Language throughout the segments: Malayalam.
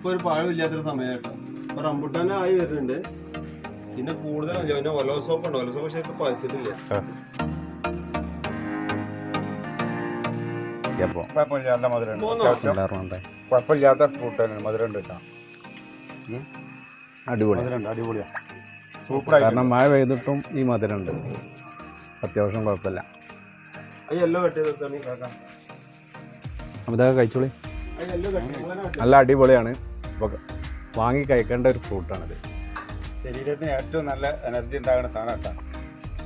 ഇപ്പൊ ഒരു പഴമില്ലാത്തൊരു സമയം കേട്ടോ. ഇപ്പൊ റംബുട്ടാനെ ആയി വരുന്നുണ്ട്. പിന്നെ കൂടുതലല്ല പിന്നെ ഒലോസോപ്പ് ഉണ്ട്. ഒലോസോപ്പ് പക്ഷെ ഇപ്പൊ പഴുത്തിട്ടില്ല. കുഴപ്പമില്ലാത്ത ഫ്രൂട്ടാണ്. മധുരം ഉണ്ട് കേട്ടോ. അടിപൊളിയാ. സൂപ്പർ. കാരണം മഴ പെയ്തിട്ടും ഈ മധുരം ഉണ്ട്, അത്യാവശ്യം കുഴപ്പമില്ല. അതൊക്കെ കഴിച്ചോളി. നല്ല അടിപൊളിയാണ്. ഇപ്പോൾ വാങ്ങി കഴിക്കേണ്ട ഒരു ഫ്രൂട്ടാണിത്. ശരീരത്തിന് ഏറ്റവും നല്ല എനർജി ഉണ്ടാകുന്ന സാധനം കേട്ടോ.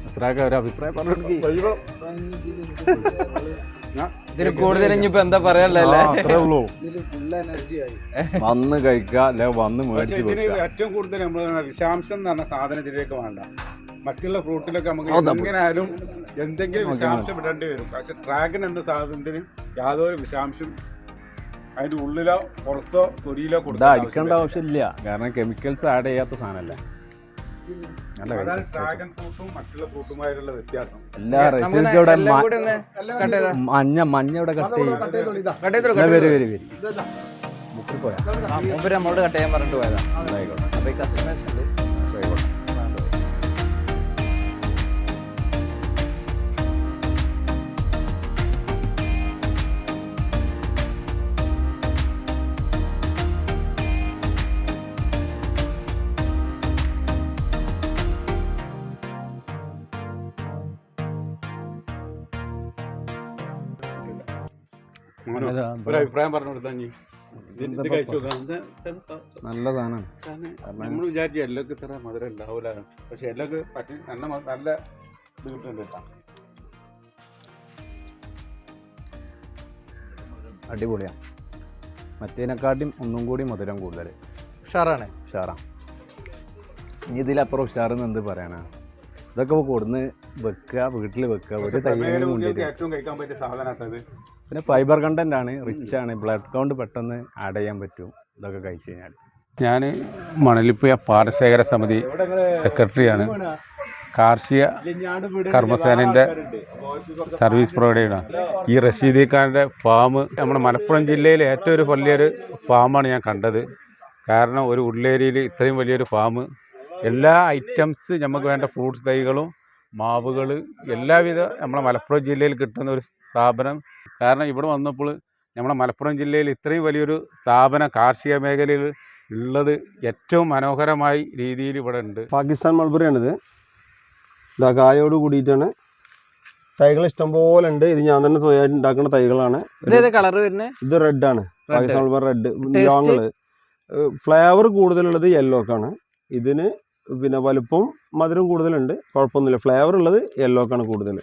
അസ്രാക്ക ഒരു അഭിപ്രായം പറഞ്ഞു. ഇതിന് കൂടുതൽ ഇനിയിപ്പോ എന്താ പറയാനുള്ളതല്ലേ? വന്ന് കഴിക്കുക അല്ലെ വന്ന് മേടിച്ച് വെക്കുക. ഏറ്റവും കൂടുതൽ നമ്മൾ വിഷാംശം എന്ന് പറഞ്ഞ സാധനം ഇതിലേക്ക് വേണ്ട. മറ്റുള്ള ഫ്രൂട്ടിലൊക്കെ നമുക്ക് എങ്ങനെയായാലും എന്തെങ്കിലും വിഷാംശം ഇടേണ്ടി വരും. പക്ഷെ ഡ്രാഗൺ എന്ന സാധനത്തിന് യാതൊരു വിഷാംശം അതിന്റെ ഉള്ളിലോ പുറത്തോ തൊലിയിലോ കൊടുത്താൽ അടിക്കേണ്ട ആവശ്യമില്ല. കാരണം കെമിക്കൽസ് ആഡ് ചെയ്യാത്ത സാധനമല്ല. ഡ്രാഗൺ ഫ്രൂട്ടും മറ്റുള്ള ഫ്രൂട്ടുമായിട്ടുള്ള വ്യത്യാസം. എല്ലാ റെസിപ്പിയുടെ മഞ്ഞ ഇവിടെ കട്ട് ചെയ്യും. മുക്കിപ്പോയാ നമ്മളോട് കട്ട് ചെയ്യാൻ പറഞ്ഞിട്ട് പോയതാ. അപ്പൊ ഈ കസ്റ്റമേഴ്സ് ഉണ്ട്. ഒരു അഭിപ്രായം പറഞ്ഞു കൊടുത്താ നല്ല സാധനമാണ്. നമ്മൾ വിചാരിച്ചു എല്ലൊക്കെ ഇത്ര മധുരം ഉണ്ടാവൂല. പക്ഷെ എല്ലൊക്കെ പറ്റി നല്ല ഇത് കിട്ടുന്നുണ്ട് കേട്ടോ. അടിപൊളിയാണ്. മറ്റേതിനെക്കാട്ടും ഒന്നും കൂടി മധുരം കൂടുതൽ. ഉഷാറാണ്. ഇനി ഇതിലപ്പുറം ഉഷാറെന്ന് എന്ത് പറയാനാ? ഇതൊക്കെ കൊടുന്ന് വെക്കുക, വീട്ടിൽ വെക്കുക. ഒരു ഏറ്റവും കഴിക്കാൻ പറ്റിയ സാധനമാട്ടത്. പിന്നെ ഫൈബർ കണ്ടന്റ് ആണ്, റിച്ച് ആണ്. ബ്ലഡ് കൗണ്ട് പെട്ടെന്ന് ആഡ് ചെയ്യാൻ പറ്റും ഇതൊക്കെ കഴിച്ചു കഴിഞ്ഞാൽ. ഞാൻ മണലിപ്പുഴ പാടശേഖര സമിതി സെക്രട്ടറിയാണ്. കാർഷിക കർമ്മസേനൻ്റെ സർവീസ് പ്രൊവൈഡറാണ്. ഈ റഷീദി ഖാൻ്റെ ഫാം നമ്മുടെ മലപ്പുറം ജില്ലയിലെ ഏറ്റവും ഒരു വലിയൊരു ഫാമാണ് ഞാൻ കണ്ടത്. കാരണം ഒരു ഉള്ളേരിയയിൽ ഇത്രയും വലിയൊരു ഫാം, എല്ലാ ഐറ്റംസ് നമുക്ക് വേണ്ട ഫ്രൂട്ട്സ് തൈകളും മാവുകൾ എല്ലാവിധ നമ്മളെ മലപ്പുറം ജില്ലയിൽ കിട്ടുന്ന ഒരു സ്ഥാപനം. കാരണം ഇവിടെ വന്നപ്പോൾ നമ്മുടെ മലപ്പുറം ജില്ലയിൽ ഇത്രയും വലിയൊരു സ്ഥാപനം കാർഷിക മേഖലയിൽ ഉള്ളത് ഏറ്റവും മനോഹരമായ രീതിയിൽ ഇവിടെ ഉണ്ട്. പാകിസ്ഥാൻ മൾബറിയാണിത്. ഇതാ കായോട് കൂടിയിട്ടാണ്. തൈകൾ ഇഷ്ടംപോലെ ഉണ്ട്. ഇത് ഞാൻ തന്നെ സ്വയമായിട്ട് ഉണ്ടാക്കുന്ന തൈകളാണ്. ഇത് റെഡാണ്, പാകിസ്ഥാൻ മൾബറി റെഡ് ലോങ്ങള്. ഫ്ലേവർ കൂടുതലുള്ളത് യെല്ലോ ഒക്കെയാണ്. ഇതിന് പിന്നെ വലുപ്പം മധുരം കൂടുതലുണ്ട്, കുഴപ്പമൊന്നുമില്ല. ഫ്ലേവർ ഉള്ളത് യെല്ലോ ഒക്കെയാണ് കൂടുതൽ.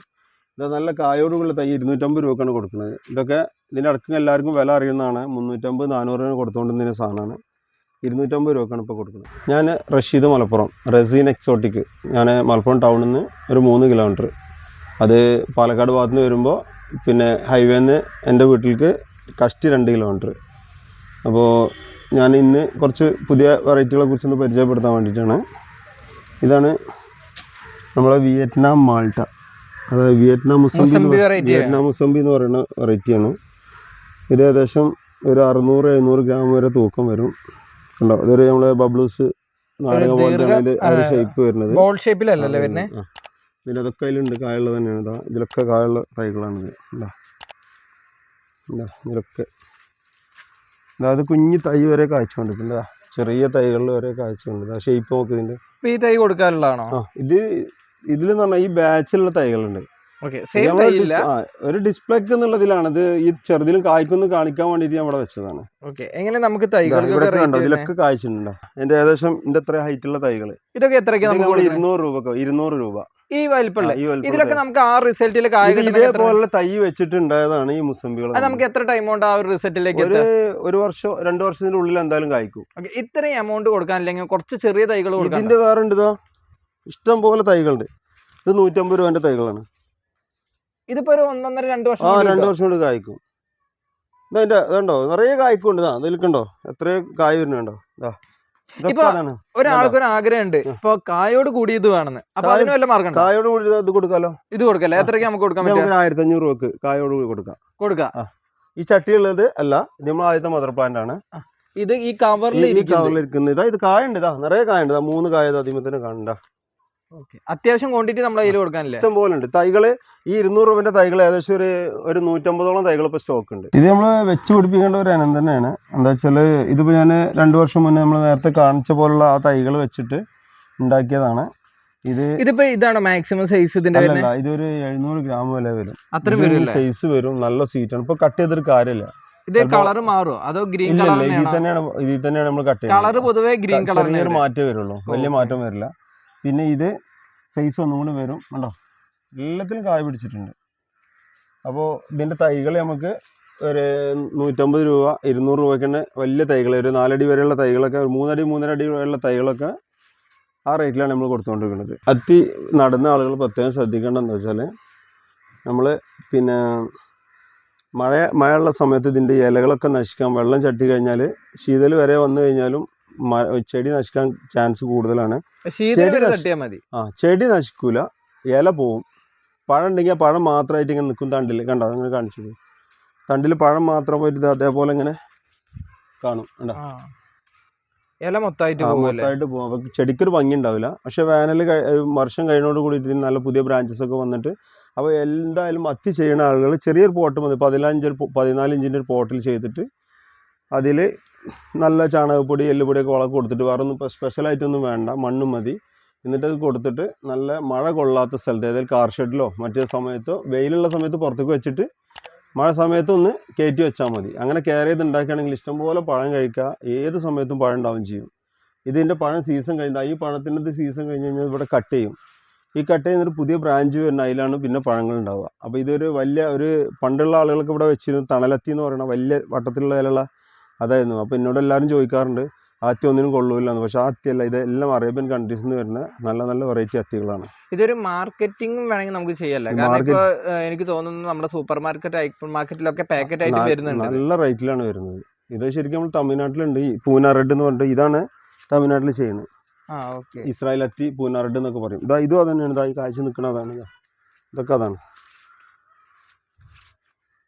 ഇത് നല്ല കായോടുള്ള തൈ 250 രൂപക്കാണ് കൊടുക്കുന്നത്. ഇതൊക്കെ ഇതിൻ്റെ ഇടയ്ക്ക് എല്ലാവർക്കും വില അറിയുന്നതാണ്. 350-400 കൊടുത്തുകൊണ്ടിരുന്ന സാധനമാണ്. 250 രൂപക്കാണ് ഇപ്പോൾ കൊടുക്കുന്നത്. ഞാൻ റഷീദ് മലപ്പുറം, റസീൻ എക്സോട്ടിക്. ഞാൻ മലപ്പുറം ടൗണിൽ നിന്ന് ഒരു 3 കിലോമീറ്റർ, അത് പാലക്കാട് ഭാഗത്ത് നിന്ന് വരുമ്പോൾ പിന്നെ ഹൈവേന്ന് എൻ്റെ വീട്ടിലേക്ക് കഷ്ടി 2 കിലോമീറ്റർ. അപ്പോൾ ഞാൻ ഇന്ന് കുറച്ച് പുതിയ വെറൈറ്റികളെ കുറിച്ചൊന്ന് പരിചയപ്പെടുത്താൻ വേണ്ടിയിട്ടാണ്. ഇതാണ് നമ്മളെ വിയറ്റ്നാം മാൾട്ട, അതായത് വിയറ്റ്നാം മുസംബി എന്ന് പറയുന്ന വെറൈറ്റിയാണ്. ഇത് ഏകദേശം ഒരു 600-700 ഗ്രാം വരെ തൂക്കം വരും. ഉണ്ടോ? ഇതൊരു നമ്മളെ ബബ്ലൂസ് നാടക പോലത്തെ ഒരു ഷേപ്പ് വരുന്നത്. പിന്നെ അതൊക്കെ അതിലുണ്ട്, കായുള്ളത് തന്നെയാണ്. ഇതാ ഇതിലൊക്കെ കായുള്ള തൈകളാണിത്. ഇതിലൊക്കെ അതായത് കുഞ്ഞി തൈ വരെ കായ്ച്ചുകൊണ്ടിരിക്കുന്നത്. ചെറിയ തൈകളിൽ വരെ കായ്ച്ചുകൊണ്ട് ഷേപ്പ് നോക്ക് ഇതിന്റെ. ഈ തൈ കൊടുക്കാനുള്ളതാണോ? ഇതിലെന്ന് പറഞ്ഞാൽ ഈ ബാച്ചിലുള്ള തൈകളുണ്ട്. ഒരു ഡിസ്പ്ലേക്ക് എന്നുള്ളതിലാണ് ഇത്. ഈ ചെറുതിലും കായ്ക്കൊന്ന് കാണിക്കാൻ വേണ്ടിയിട്ട് ഞാൻ ഇവിടെ വെച്ചതാണ്. എങ്ങനെ നമുക്ക് ഇതിലൊക്കെ കായ്ച്ചിട്ടുണ്ടോ? എന്റെ ഏകദേശം ഇതിന്റെ എത്ര ഹൈറ്റുള്ള തൈകൾ. ഇതൊക്കെ എത്രയ്ക്ക് 200 രൂപ. ഈ വലിപ്പമുള്ള ഇതിലൊക്കെ നമുക്ക് ആ റിസൾട്ടിൽ ഇതേപോലെ തൈ വെച്ചിട്ടുണ്ടായതാണ് ഈ മുസംബികൾ. നമുക്ക് എത്ര ടൈം കൊണ്ട് ആ ഒരു റിസൾട്ടിലേക്ക്? ഒരു വർഷം 2 വർഷത്തിന്റെ ഉള്ളിൽ എന്തായാലും കായ്ക്കും. ഇത്രയും എമൗണ്ട് കൊടുക്കാനില്ലെങ്കിൽ കുറച്ച് ചെറിയ തൈകൾ കൊടുക്കാം. ഇതിന്റെ വേറെ ഉണ്ട്, ഇഷ്ടം പോലെ തൈകളുണ്ട്. ഇത് 150 രൂപന്റെ തൈകളാണ്. ഇതിപ്പോ ഒരു 1.5-2 വർഷം 2 വർഷം കൊണ്ട് കായ്ക്കും. ഇതതിന്റെ ഇതുണ്ടോ, നിറയെ കായ്ക്കുണ്ട്. ഇതിൽക്കുണ്ടോ എത്ര കായ് വരുന്നുണ്ടോ? ഒരാൾക്കൊരു ആഗ്രഹമുണ്ട്, ഇപ്പൊ കായോട് കൂടിയത് വേണമെന്ന്. അപ്പൊ അതിന് വല്ല മാർഗം? കായോട് കൂടി ഇത് കൊടുക്കാലോ. ഇത് കൊടുക്കല്ലേ? എത്രയ്ക്ക് നമുക്ക് കൊടുക്കാൻ പറ്റും? 1500 രൂപക്ക് കായോട് കൂടി കൊടുക്കാം. ഈ ചട്ടിയുള്ളത് അല്ല, നമ്മൾ ആദ്യത്തെ മദർ പ്ലാന്റ് ആണ്. ഇത് ഈ കവറിൽ ഇരിക്കുന്നത് ഇത് കായുണ്ട്, ഇതാ നിറയെ കായുണ്ട്, 3 കായ അതിമത്തിന് കാണണ്ട. അത്യാവശ്യം ക്വാണ്ടിറ്റി നമ്മൾ അതിൽ കൊടുക്കാനില്ല, ഇഷ്ടം പോലെ ഉണ്ട് തൈകള്. ഈ 200 രൂപന്റെ തൈകൾ ഏകദേശം ഒരു 150ഓളം തൈകൾ ഇപ്പൊ സ്റ്റോക്ക് ഉണ്ട്. ഇത് നമ്മൾ വെച്ച് പിടിപ്പിക്കേണ്ട ഒരു ഇനം തന്നെയാണ്. എന്താ വെച്ചാൽ ഇതിപ്പോ ഞാൻ 2 വർഷം മുന്നേ നമ്മൾ നേരത്തെ കാണിച്ച പോലുള്ള ആ തൈകൾ വെച്ചിട്ട് ഉണ്ടാക്കിയതാണ്. ഇതിപ്പോ ഇതാണ് മാക്സിമം സൈസ്. ഇതിന്റെ ഇതൊരു 700 ഗ്രാം വില വരും, അത്രയും സൈസ് വരും. നല്ല സ്വീറ്റ് ആണ്. ഇപ്പൊ കട്ട് ചെയ്തൊരു കാര്യമില്ല. ഇത് കളർ മാറുമോ അതോ ഗ്രീൻ കളർ? ഇതിൽ തന്നെയാണ് നമ്മൾ കട്ട് ചെയ്യുന്നത്. കളർ പൊതുവെ ഗ്രീൻ കളർ, ചെറിയൊരു മാറ്റേ വരുള്ളൂ, വലിയ മാറ്റം വരില്ല. പിന്നെ ഇത് സൈസ് ഒന്നും കൂടി വരും. കണ്ടോ, എല്ലാത്തിലും കായ പിടിച്ചിട്ടുണ്ട്. അപ്പോൾ ഇതിൻ്റെ തൈകൾ നമുക്ക് ഒരു 150 രൂപ 200 രൂപയ്ക്ക് തന്നെ വലിയ തൈകൾ, ഒരു 4 അടി വരെയുള്ള തൈകളൊക്കെ, 3 അടി 3.5 അടി വരെയുള്ള തൈകളൊക്കെ ആ റേറ്റിലാണ് നമ്മൾ കൊടുത്തുകൊണ്ടിരിക്കുന്നത്. അത്തി നടുന്ന ആളുകൾ പ്രത്യേകം ശ്രദ്ധിക്കേണ്ടത് എന്താ വെച്ചാൽ, നമ്മൾ പിന്നെ മഴയുള്ള സമയത്ത് ഇതിൻ്റെ ഇലകളൊക്കെ നശിക്കാൻ, വെള്ളം ചട്ടി കഴിഞ്ഞാൽ ശീതൽ വരെ വന്നു കഴിഞ്ഞാലും ചെടി നശിക്കാൻ ചാൻസ് കൂടുതലാണ്. ചെടി നശിക്കൂല, ഇല പോവും. പഴം ഉണ്ടെങ്കിൽ ആ പഴം മാത്രമായിട്ട് ഇങ്ങനെ നിൽക്കും. തണ്ടിൽ കണ്ടോ, അങ്ങനെ കാണിച്ചത് തണ്ടിൽ പഴം മാത്രം പോയിട്ട് അതേപോലെ ഇങ്ങനെ കാണും. കണ്ടോ, ഇല മൊത്തമായിട്ട് പോകും. അപ്പോൾ ചെടിക്കൊരു ഭംഗി ഉണ്ടാവില്ല. പക്ഷെ വേനൽ വർഷം കഴിഞ്ഞോട് കൂടിയിട്ട് നല്ല പുതിയ ബ്രാഞ്ചസ് ഒക്കെ വന്നിട്ട്, അപ്പോൾ എന്തായാലും അത്തി ചെയ്യുന്ന ആളുകൾ ചെറിയൊരു പോട്ട് മതി, 14 ഇഞ്ചിൻ്റെ ഒരു പോട്ടിൽ ചെയ്തിട്ട് അതിൽ നല്ല ചാണകപ്പൊടി എല്ലുപൊടിയൊക്കെ വളം കൊടുത്തിട്ട്, വേറെ ഒന്നും സ്പെഷ്യലായിട്ടൊന്നും വേണ്ട, മണ്ണും മതി. എന്നിട്ട് അത് കൊടുത്തിട്ട് നല്ല മഴ കൊള്ളാത്ത സ്ഥലത്ത്, ഏതായാലും കാർ ഷെഡിലോ മറ്റേ സമയത്തോ, വെയിലുള്ള സമയത്ത് പുറത്തേക്ക് വെച്ചിട്ട് മഴ സമയത്ത് ഒന്ന് കയറ്റി വെച്ചാൽ മതി. അങ്ങനെ കെയർ ചെയ്ത് ഉണ്ടാക്കുകയാണെങ്കിൽ ഇഷ്ടംപോലെ പഴം കഴിക്കുക, ഏത് സമയത്തും പഴം ഉണ്ടാവും ചെയ്യും. ഇതിൻ്റെ പഴം സീസൺ കഴിഞ്ഞാൽ, ഈ പഴത്തിൻ്റെ സീസൺ കഴിഞ്ഞ് കഴിഞ്ഞാൽ ഇവിടെ കട്ട് ചെയ്യും. ഈ കട്ട് ചെയ്യുന്നൊരു പുതിയ ബ്രാഞ്ച് വരുന്ന അതിലാണ് പിന്നെ പഴങ്ങൾ ഉണ്ടാവുക. അപ്പോൾ ഇതൊരു വലിയ ഒരു പണ്ടുള്ള ആളുകൾക്ക് ഇവിടെ വെച്ചിരുന്നു തണലത്തി എന്ന് പറയുന്ന വലിയ വട്ടത്തിലുള്ള ഇലയുള്ള അതായിരുന്നു. അപ്പോൾ എന്നോട് എല്ലാവരും ചോദിക്കാറുണ്ട് ആത്തി ഒന്നിനും കൊള്ളൂല്ല എന്ന്. പക്ഷേ ആ അത്തിയല്ല, ഇതെല്ലാം അറേബ്യൻ കൺട്രീസിൽ നിന്ന് വരുന്ന നല്ല നല്ല വെറൈറ്റി അത്തികളാണ്. ഇതൊരു മാർക്കറ്റിംഗ് വേണമെങ്കിൽ നമുക്ക് ചെയ്യാമല്ലോ. കാരണം ഇപ്പോൾ എനിക്ക് തോന്നുന്നു നമ്മുടെ സൂപ്പർ മാർക്കറ്റ്, ഹൈപ്പർ മാർക്കറ്റിലൊക്കെ പാക്കറ്റ് ആയിട്ട് വരുന്നുണ്ട്, നല്ല റേറ്റിലാണ് വരുന്നത്. ഇത് ശരിക്കും നമ്മൾ തമിഴ്നാട്ടിലുണ്ട്, ഈ പൂന റെഡ് എന്ന് പറഞ്ഞിട്ട്, ഇതാണ് തമിഴ്നാട്ടിൽ ചെയ്യുന്നത്. ഇസ്രായേൽ അത്തി, പൂന റെഡ് എന്നൊക്കെ പറയും. ഇതും അത് തന്നെയാണ്, ഈ കാഴ്ച നിൽക്കുന്നതാണ്, ഇതൊക്കെ അതാണ്.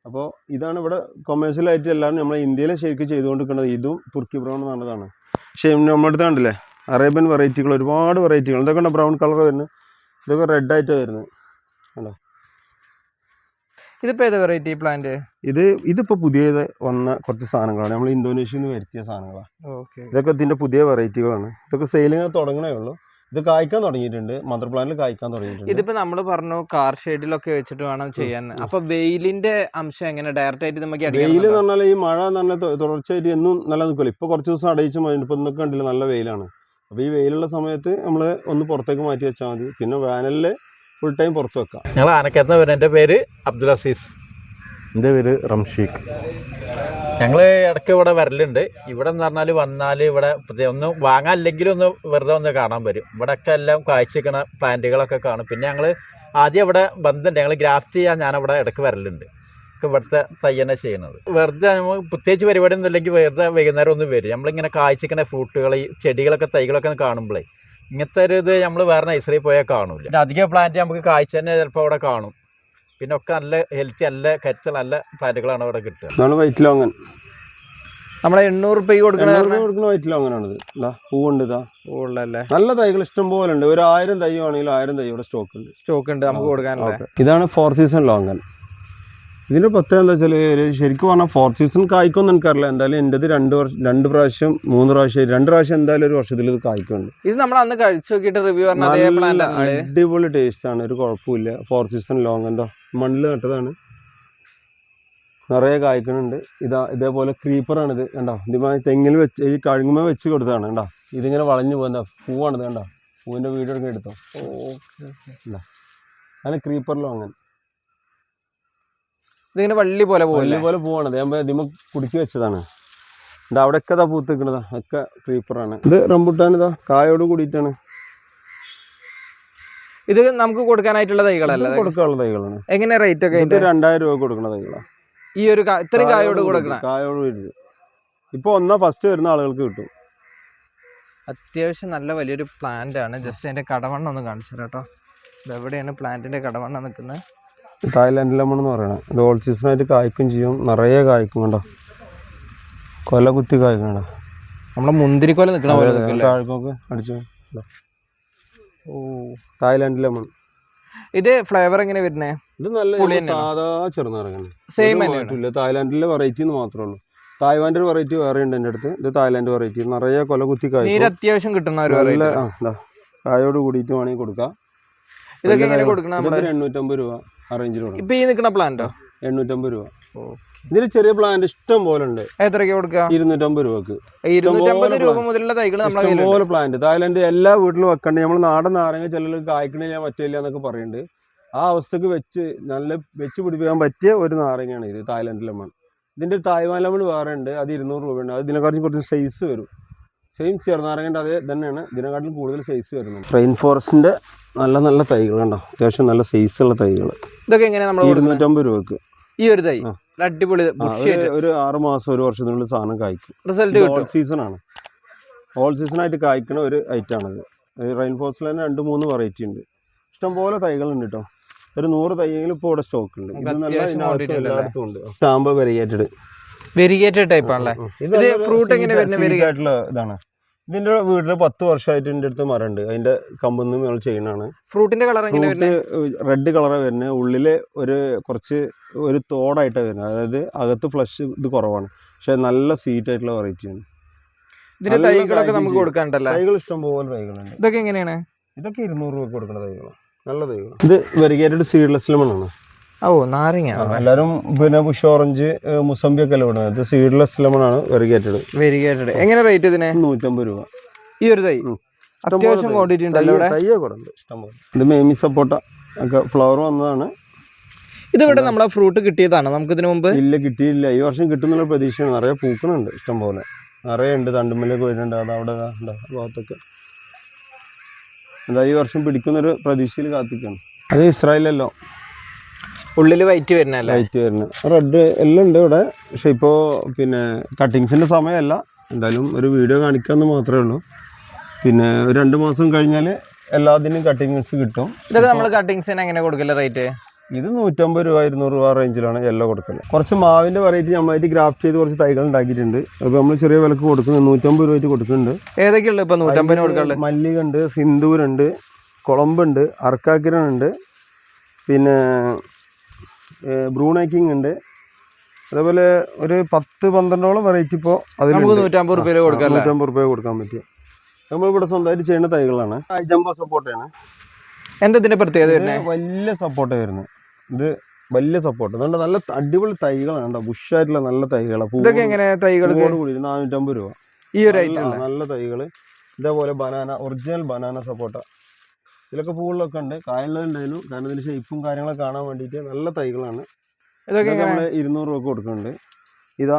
അപ്പോൾ ഇതാണ് ഇവിടെ കൊമേഴ്സ്യലായിട്ട് എല്ലാവരും നമ്മളെ ഇന്ത്യയിലെ ശരിക്കും ചെയ്തുകൊണ്ടിരിക്കുന്നത്. ഇതും തുർക്കി ബ്രൗൺ എന്നുള്ളതാണ്. പക്ഷേ നമ്മുടെ അടുത്ത് കണ്ടില്ലേ അറേബ്യൻ വെറൈറ്റികൾ, ഒരുപാട് വെറൈറ്റികൾ. ഇതൊക്കെ ഉണ്ട് ബ്രൗൺ കളർ വരുന്നത്, ഇതൊക്കെ റെഡായിട്ട് വരുന്നത് കണ്ടോ. ഇതിപ്പോൾ ഏത് വെറൈറ്റി പ്ലാന്റ്? ഇതിപ്പോൾ പുതിയ വന്ന കുറച്ച് സാധനങ്ങളാണ്, നമ്മൾ ഇന്തോനേഷ്യയിൽ നിന്ന് വരുത്തിയ സാധനങ്ങളാണ്. ഇതൊക്കെ ഇതിൻ്റെ പുതിയ വെറൈറ്റികളാണ്. ഇതൊക്കെ സെയിലിങ് തുടങ്ങണേ ഉള്ളൂ. ഇത് കായ്ക്കാൻ തുടങ്ങിയിട്ടുണ്ട്, മദർ പ്ലാന്റിൽ കായ്ക്കാൻ തുടങ്ങിയിട്ടുണ്ട്. ഇതിപ്പോ നമ്മൾ പറഞ്ഞു കാർ ഷെയ്ഡിലൊക്കെ വെച്ചിട്ട് വേണം ചെയ്യാൻ. അപ്പൊ വെയിലിന്റെ അംശം എങ്ങനെ ഡയറക്റ്റ് ആയിട്ട് നമുക്ക്? വെയിൽ എന്ന് പറഞ്ഞാൽ ഈ മഴ നല്ല തുടർച്ചയായിട്ട് എന്നും നല്ല നിൽക്കില്ല. ഇപ്പൊ കുറച്ച് ദിവസം അടയിച്ച് ഇപ്പൊ ഇന്നൊക്കെ കണ്ടില്ല, നല്ല വെയിലാണ്. അപ്പൊ ഈ വെയിലുള്ള സമയത്ത് നമ്മൾ ഒന്ന് പുറത്തേക്ക് മാറ്റി വെച്ചാൽ മതി. പിന്നെ വേനലില് ഫുൾ ടൈം പുറത്ത് വെക്കാം. ഞങ്ങൾ ആനക്കയത്ത് വരുന്നത്. എൻ്റെ പേര് അബ്ദുൽ അസീസ്. എൻ്റെ പേര് റംഷീഖ്. ഞങ്ങൾ ഇടയ്ക്ക് ഇവിടെ വരലുണ്ട്. ഇവിടെ എന്ന് പറഞ്ഞാൽ വന്നാൽ ഇവിടെ ഒന്ന് വാങ്ങാനില്ലെങ്കിലും ഒന്ന് വെറുതെ ഒന്ന് കാണാൻ വരും. ഇവിടെയൊക്കെ എല്ലാം കാഴ്ചവെക്കണ പ്ലാന്റുകളൊക്കെ കാണും. പിന്നെ ഞങ്ങൾ ആദ്യം ഇവിടെ ബന്ധമുണ്ട്, ഞങ്ങൾ ഗ്രാഫ്റ്റ് ചെയ്യാൻ ഞാനവിടെ ഇടയ്ക്ക് വരലുണ്ട്. ഇവിടുത്തെ തയ്യന്നെ ചെയ്യുന്നത്. വെറുതെ നമ്മൾ പ്രത്യേകിച്ച് പരിപാടി ഒന്നും ഇല്ലെങ്കിൽ വെറുതെ വൈകുന്നേരം ഒന്ന് വരും. നമ്മളിങ്ങനെ കാഴ്ചവെക്കണ ഫ്രൂട്ടുകൾ, ഈ ചെടികളൊക്കെ തൈകളൊക്കെ കാണുമ്പോഴേ ഇങ്ങനത്തെ ഒരു ഇത് നമ്മൾ വേറെ നഴ്സറിയിൽ പോയാൽ കാണൂല. പിന്നെ അധികം പ്ലാന്റ് നമുക്ക് കാഴ്ച തന്നെ ചിലപ്പോൾ അവിടെ കാണും. പിന്നെ ഒക്കെ നല്ല ഹെൽത്തി, നല്ല കരുത്ത്, നല്ല പ്ലാന്റുകളാണ് അവിടെ കിട്ടുക. വൈറ്റ് ലോങ്ങൻ നമ്മളെ 800 രൂപ കൊടുക്കുന്ന വൈറ്റ് ലോങ്ങനാണിത്. പൂവുണ്ട്, പൂവുള്ളല്ലേ. നല്ല തൈകൾ ഇഷ്ടം പോലെ ഉണ്ട്. ഒരു 1000 തൈ ആണെങ്കിലും 1000 തൈ ഇവിടെ സ്റ്റോക്ക് ഉണ്ട് നമുക്ക് കൊടുക്കാനുള്ള. ഇതാണ് 4 സീസൺ ലോങ്ങൻ. ഇതിൻ്റെ പ്രത്യേകത എന്താ വെച്ചാൽ, ശരിക്കും പറഞ്ഞാൽ 4 സീസൺ കായ്ക്കൊന്നും എനിക്കറിയില്ല. എന്തായാലും എൻ്റെത് 2 പ്രാവശ്യം 3 പ്രാവശ്യം 2 പ്രാവശ്യം എന്തായാലും ഒരു വർഷത്തിൽ ഇത് കായ്ക്കുന്നുണ്ട്. ഇത് നമ്മൾ അന്ന് കഴിച്ചു നോക്കിയിട്ട് റിവ്യൂ അടിപൊളി ടേസ്റ്റ് ആണ്, ഒരു കുഴപ്പമില്ല. 4 സീസൺ ലോങ് എന്താ മണ്ണിൽ നട്ടതാണ്, നിറയെ കായ്ക്കുന്നുണ്ട്. ഇതേപോലെ ക്രീപ്പറാണിത് കണ്ടോ. ഇതുമായി തെങ്ങിൽ വെച്ച് ഈ കഴുങ്ങുമേ വെച്ച് കൊടുത്തതാണ് കണ്ടോ. ഇതിങ്ങനെ വളഞ്ഞു പോകുന്ന പൂവാണിത് കണ്ടോ. പൂവിൻ്റെ വീഡിയോ ഒക്കെ എടുത്തോ. അങ്ങനെ ക്രീപ്പർ ലോങ്ങൻ ഇതിങ്ങനെ വള്ളി പോലെ പോവാണ്. ഇതിമ കുടുക്കി വെച്ചതാണ്. അവിടെയൊക്കെ പൂത്ത് നിൽക്കണതാ, ഒക്കെ ക്രീപ്പറാണ്. ഇത് റംബുട്ടാൻ കായോട് കൂടിയിട്ടാണ്. ഇത് നമുക്ക് കൊടുക്കാനായിട്ടുള്ള തൈകളല്ല, കൊടുക്കാനുള്ള തൈകളാണ്. എങ്ങനെ റേറ്റ് ഒക്കെ? 2000 രൂപ കൊടുക്കുന്ന തൈകളാണ്. ഈ ഒരു ഇത്രയും കായോട് കൊടുക്കണം. കായോട് കൂടി ഇപ്പൊ ഫസ്റ്റ് വരുന്ന ആളുകൾക്ക് കിട്ടും. അത്യാവശ്യം നല്ല വലിയൊരു പ്ലാന്റ് ആണ്. ജസ്റ്റ് അതിന്റെ കടവണ്ണം ഒന്ന് കാണിച്ചു കേട്ടോ. ഇതെവിടെയാണ് പ്ലാന്റിന്റെ കടവണ്ണം നിൽക്കുന്നത്? തായ്ലാൻഡ് ലെമൺ എന്ന് പറയണത്. ഇത് ഓൾ സീസൺ ആയിട്ട് കായ്ക്കും ചെയ്യും, നിറയെ കായ്ക്കും കണ്ടോ. കൊല കുത്തി കായ്ക്കണ നമ്മുടെ മുന്തിരിക്കോല നിൽക്കണ പോലെ നിൽക്കില്ലേ? താഴേക്കൊക്കെ അടിച്ചു. ഓ, തായ്ലാൻഡ് ലെമൺ. ഇത് ഫ്ലേവർ എങ്ങനെ വരുന്നേ? ഇത് നല്ല പുളി തന്നെയാണോ? സാധാ ചെറുനാരങ്ങ. സെയിം മാറ്റില്ല. തായ്ലാൻഡിലെ വെറൈറ്റി എന്ന് മാത്രമേ ഉള്ളൂ. തായ്വാന്റെ ഒരു വെറൈറ്റി വേറെ ഉണ്ട് എൻ്റെ അടുത്ത്. ഇത് തായ്ലാൻഡ് വെറൈറ്റി. നിറയെ കൊല കുത്തി നീര് കായ്ക്കും. അത്യാവശ്യം കിട്ടുന്ന ഒരു നല്ല variety. കായോട് കൂടിയിട്ട് വേണമെങ്കിൽ കൊടുക്കാം. ഇതൊക്കെ എങ്ങനെ കൊടുക്കണം? ഇതൊക്കെ 850 രൂപ ആ റേഞ്ചിൽ കൊടുക്കും. ഇപ്പൊ ഈ നിൽക്കുന്ന പ്ലാന്റോ? 850 രൂപ. ഇതിന് ചെറിയ പ്ലാന്റ് ഇഷ്ടം പോലെ ഉണ്ട്. എത്രയ്ക്ക് കൊടുക്കുക? 250 രൂപക്ക്. 250 രൂപ മുതലുള്ള തൈകൾ ഇഷ്ടംപോലെ പ്ലാന്റ്. തായ്ലാൻഡ് എല്ലാ വീട്ടിലും വെക്കണ്ടേ. നമ്മൾ നാടൻ നാരങ്ങ ചിലർ കായ്ക്കണില്ല മറ്റില്ല എന്നൊക്കെ പറയുന്നുണ്ട്. ആ അവസ്ഥക്ക് വെച്ച് പിടിപ്പിക്കാൻ പറ്റിയ ഒരു നാരങ്ങയാണ് ഇത്, തായ്ലാൻഡ് ലെമൺ. ഇതിന്റെ തായ്വാൻ ലെമൺ വേറെ ഉണ്ട്, അത് 200 രൂപയുണ്ട്. അത് ഇതിനെക്കാട്ടും കുറച്ച് സൈസ് വരും. സെയിം ചെറുനാരങ്ങൻ്റെ അതേ തന്നെയാണ്, ഇതിനെക്കാട്ടിലും കൂടുതൽ സൈസ് വരുന്നുണ്ട്. റെയിൻ ഫോറസ്റ്റിന്റെ നല്ല നല്ല തൈകൾ കണ്ടോ, അത്യാവശ്യം നല്ല സൈസുള്ള തൈകൾ. ഇതൊക്കെ എങ്ങനെയാ നമ്മൾ 250 രൂപക്ക് ഈ ഒരു തൈ? അടിപൊളി. ഒരു 6 മാസം 1 വർഷത്തിനുള്ളിൽ സാധനം കായ്ക്കും. റിസൾട്ട് ഓൾ സീസൺ ആണ്. ഓൾ സീസൺ ആയിട്ട് കായ്ക്കണ ഒരു ഐറ്റമാണിത്. റെയിൻ ഫോറസ്റ്റിൽ തന്നെ 2-3 വെറൈറ്റി ഉണ്ട്. ഇഷ്ടംപോലെ തൈകളുണ്ട് കേട്ടോ. ഒരു 100 തൈയെങ്കിലും ഇപ്പോൾ ഇവിടെ സ്റ്റോക്ക് ഉണ്ട്. ഇത് നല്ല എല്ലായിടത്തും ഉണ്ട്. സ്റ്റാമ്പ് വെരിഗേറ്റഡ് ടൈപ്പ് ആണല്ലേ? ഇത് ഫ്രൂട്ട് എങ്ങനെ ആയിട്ടുള്ള ഇതാണ്. ഇതിന്റെ വീട്ടിൽ 10 വർഷമായിട്ട് എൻ്റെ അടുത്ത് മരമുണ്ട്. അതിന്റെ കമ്പൊന്നും ഞങ്ങൾ ചെയ്യണതാണ്. ഫ്രൂട്ടിന്റെ കളർ റെഡ് കളറാണ് വരുന്നത്. ഉള്ളില് ഒരു തോടായിട്ടാണ് വരുന്നത്. അതായത് അകത്ത് ഫ്ലഷ് ഇത് കുറവാണ്, പക്ഷെ നല്ല സ്വീറ്റ് ആയിട്ടുള്ള വെറൈറ്റിയാണ്. ഇതിന്റെ തൈകളൊക്കെ നമുക്ക് കൊടുക്കാണ്ടല്ലേ? തൈകൾ ഇഷ്ടംപോലെ തൈകളുണ്ട്. ഇതൊക്കെ എങ്ങനെയാണ്? ഇതൊക്കെ 200 രൂപ കൊടുക്കുന്ന തൈകൾ, നല്ല തൈകൾ. ഇത് വെരിഗേറ്റഡ് സീഡ്ലെസ് ലെമൺ ആണ്. ഓ, നാരങ്ങ. എല്ലാവരും പിന്നെ ബുഷ് ഓറഞ്ച്, മുസംബി ഒക്കെ അല്ലേ വിടുന്നത്. ഇത് സീഡ്ലെസ് ലെമൺ ആണ്, വെരിഗേറ്റഡ്. എങ്ങനെ റേറ്റ് ഇതിന്? 150 രൂപ ഈ ഒരു തൈ. അത്യാവശ്യം ക്വാണ്ടിറ്റി ഉണ്ടല്ലോ ഇവിടെ. തൈയെ കൊടുണ്ട് ഇഷ്ടംപോലെ. ഇത് മേമി സപ്പോട്ട ഒക്കെ ഫ്ലവർ വന്നതാണ്. ഇത് ഇവിടെ നമ്മളെ ഫ്രൂട്ട് കിട്ടിയതാണ് നമുക്ക് ഇതിനു മുമ്പ്? ഇല്ല, കിട്ടിയില്ല. ഈ വർഷം കിട്ടുന്നുള്ള പ്രതീക്ഷയാണ്. നിറയെ പൂക്കണുണ്ട്, ഇഷ്ടംപോലെ നിറയെ ഉണ്ട്. തണ്ടുമ്മലേക്ക് വരുന്നുണ്ട്. അത് അവിടെ ഭാഗത്തൊക്കെ എന്താ ഈ വർഷം പിടിക്കുന്നൊരു പ്രതീക്ഷയിൽ കാത്തിക്കാണ്. അത് ഇസ്രായേലല്ലോ, ഉള്ളിൽ വൈറ്റ് വരുന്നല്ലേ? വൈറ്റ് വരുന്നത്. റെഡ് എല്ലാം ഉണ്ട് ഇവിടെ. പക്ഷെ ഇപ്പോൾ പിന്നെ കട്ടിങ്സിൻ്റെ സമയമല്ല. എന്തായാലും ഒരു വീഡിയോ കാണിക്കാമെന്ന് മാത്രമേ ഉള്ളൂ. പിന്നെ ഒരു 2 മാസം കഴിഞ്ഞാൽ എല്ലാത്തിനും കട്ടിങ്സ് കിട്ടും. ഇതൊക്കെ നമ്മൾ കട്ടിങ്സിന് എങ്ങനെ കൊടുക്കില്ല റേറ്റ്? ഇത് 150 രൂപ 200 രൂപ റേഞ്ചിലാണ് യെല്ലോ കൊടുക്കല്. കുറച്ച് മാവിൻ്റെ വെറൈറ്റി നമ്മളായിട്ട് ഗ്രാഫ്റ്റ് ചെയ്ത് കുറച്ച് തൈകൾ ഉണ്ടാക്കിയിട്ടുണ്ട്. അപ്പോൾ നമ്മൾ ചെറിയ വിലക്ക് കൊടുക്കുന്നത് 150 രൂപയായിട്ട് കൊടുക്കുന്നുണ്ട്. ഏതൊക്കെയുള്ളത് ഇപ്പോൾ 150 കൊടുക്കാറുള്ളത്? മല്ലികുണ്ട്, സിന്ദൂരുണ്ട്, കുളമ്പുണ്ട്, അർക്കാക്കിരനുണ്ട്, പിന്നെ ബ്രൂണേക്കിംഗ് ഉണ്ട്. അതേപോലെ ഒരു 10-12ഓളം വെറൈറ്റി ഇപ്പോൾ അതിൽ 150 രൂപ കൊടുക്കാം. 150 രൂപ കൊടുക്കാൻ പറ്റിയ നമ്മളിവിടെ സ്വന്തമായിട്ട് ചെയ്യുന്ന തൈകളാണ്. ജംബോ സപ്പോർട്ടയാണ്. എന്താ ഇതിന്റെ പ്രത്യേകത വരുന്നത്? വലിയ സപ്പോർട്ട് വരുന്നത്. ഇത് വലിയ സപ്പോർട്ട്. അതുകൊണ്ട് നല്ല അടിപൊളി തൈകളാണ്, ബുഷായിട്ടുള്ള നല്ല തൈകളാണ്. ഇതൊക്കെ എങ്ങനെ തൈകൾ കൂടി 450 രൂപ ഈ ഒരു ഐറ്റം? നല്ല തൈകൾ. ഇതേപോലെ ബനാന, ഒറിജിനൽ ബനാന സപ്പോർട്ട. ഇതിലൊക്കെ പൂവുകളൊക്കെ ഉണ്ട്, കായുള്ളതുണ്ടായിരുന്നു. കാരണം ഇതിന്റെ ഷേപ്പും കാര്യങ്ങളൊക്കെ കാണാൻ വേണ്ടിയിട്ട് നല്ല തൈകളാണ്. ഇതൊക്കെ നമ്മൾ 200 രൂപ കൊടുക്കുന്നുണ്ട്. ഇത്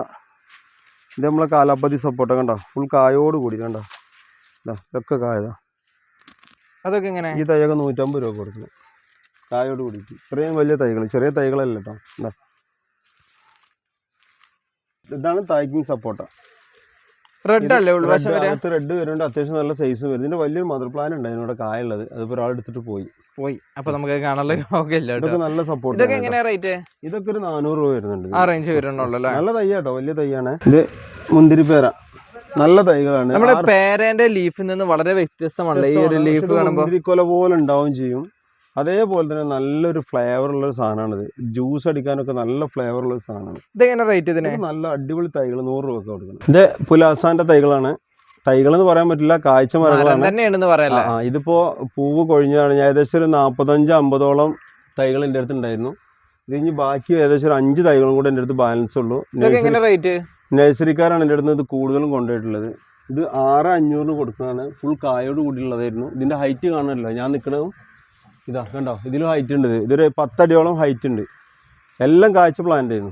നമ്മളെ കാലാപ്പതി സപ്പോർട്ട കണ്ടോ, ഫുൾ കായോട് കൂടി കണ്ടോ, ഇതൊക്കെ കായതാ. അതൊക്കെ എങ്ങനെ? ഈ തൈയൊക്കെ 150 രൂപ കൊടുക്കണം, കായോട് കൂടിയിട്ട്. ഇത്രയും വലിയ തൈകൾ, ചെറിയ തൈകളല്ല കേട്ടോ. ഇതാണ് തായ്ക്കിങ് സപ്പോർട്ട. റെഡ് അല്ലേ ഉൾവശം വരെ? റെഡ് വരുന്നുണ്ട്, അത്യാവശ്യം നല്ല സൈസ് വരും. ഇതിന്റെ വലിയൊരു മദർ പ്ലാൻ ഉണ്ട് അതിനോട് കായുള്ളത്. അതിപ്പോ ഒരാൾ എടുത്തിട്ട് പോയി. അപ്പൊ നമുക്ക് കാണാനുള്ള യോഗമില്ല. ഇതൊക്കെ നല്ല സപ്പോർട്ട്. ഇതൊക്കെ എങ്ങനെയാ റേറ്റ്? ഇതൊക്കെ ഒരു 400 രൂപ വരുന്നുണ്ട്. ആ റേഞ്ച് വരുന്നുള്ളൂ. നല്ല തൈയാട്ടോ, വലിയ തൈയാണ്. ഇത് മുന്തിരിപ്പേര, നല്ല തൈകളാണ്. നമ്മുടെ പേരേന്റെ ലീഫിൽ നിന്ന് വളരെ വ്യത്യസ്തമാണല്ലോ ഈ ഒരു ലീഫ് കാണുമ്പോൾ. മുന്തിരിക്കൊല പോലെ ഉണ്ടാവും ചെയ്യും. അതേപോലെ തന്നെ നല്ലൊരു ഫ്ലേവർ ഉള്ള ഒരു സാധനമാണിത്. ജ്യൂസ് അടിക്കാനൊക്കെ നല്ല ഫ്ലേവർ ഉള്ള ഒരു സാധനമാണ്. ഇതെങ്ങനെ റേറ്റ് ഇതിന്? നല്ല അടിപൊളി തൈകൾ 100 രൂപ കൊടുക്കണം. ഇത് പുലാസാന്റെ തൈകളാണ്. തൈകൾ എന്ന് പറയാൻ പറ്റില്ല, കാഴ്ച മരങ്ങളാണ്. ഇതിപ്പോ പൂവ് കൊഴിഞ്ഞതാണ്. ഞാൻ ഏകദേശം ഒരു 45-50ഓളം തൈകൾ എൻ്റെ അടുത്ത് ഉണ്ടായിരുന്നു. ഇത് ഇനി ബാക്കി ഏകദേശം ഒരു 5 തൈകളും കൂടെ എൻ്റെ അടുത്ത് ബാലൻസ് ഉള്ളൂ. നഴ്സറിക്കാരാണ് എൻ്റെ അടുത്ത് ഇത് കൂടുതലും കൊണ്ടുപോയിട്ടുള്ളത്. ഇത് 6500 കൊടുക്കുന്നതാണ്. ഫുൾ കായോട് കൂടിയുള്ളതായിരുന്നു. ഇതിന്റെ ഹൈറ്റ് കാണുമല്ലോ, ഞാൻ നിൽക്കുന്നതും ഇതാ കണ്ടോ, ഇതിലും ഹൈറ്റ് ഉണ്ട്. ഇതൊരു 10 അടിയോളം ഹൈറ്റ് ഉണ്ട്. എല്ലാം കാഴ്ച പ്ലാന്റ് ആയിരുന്നു.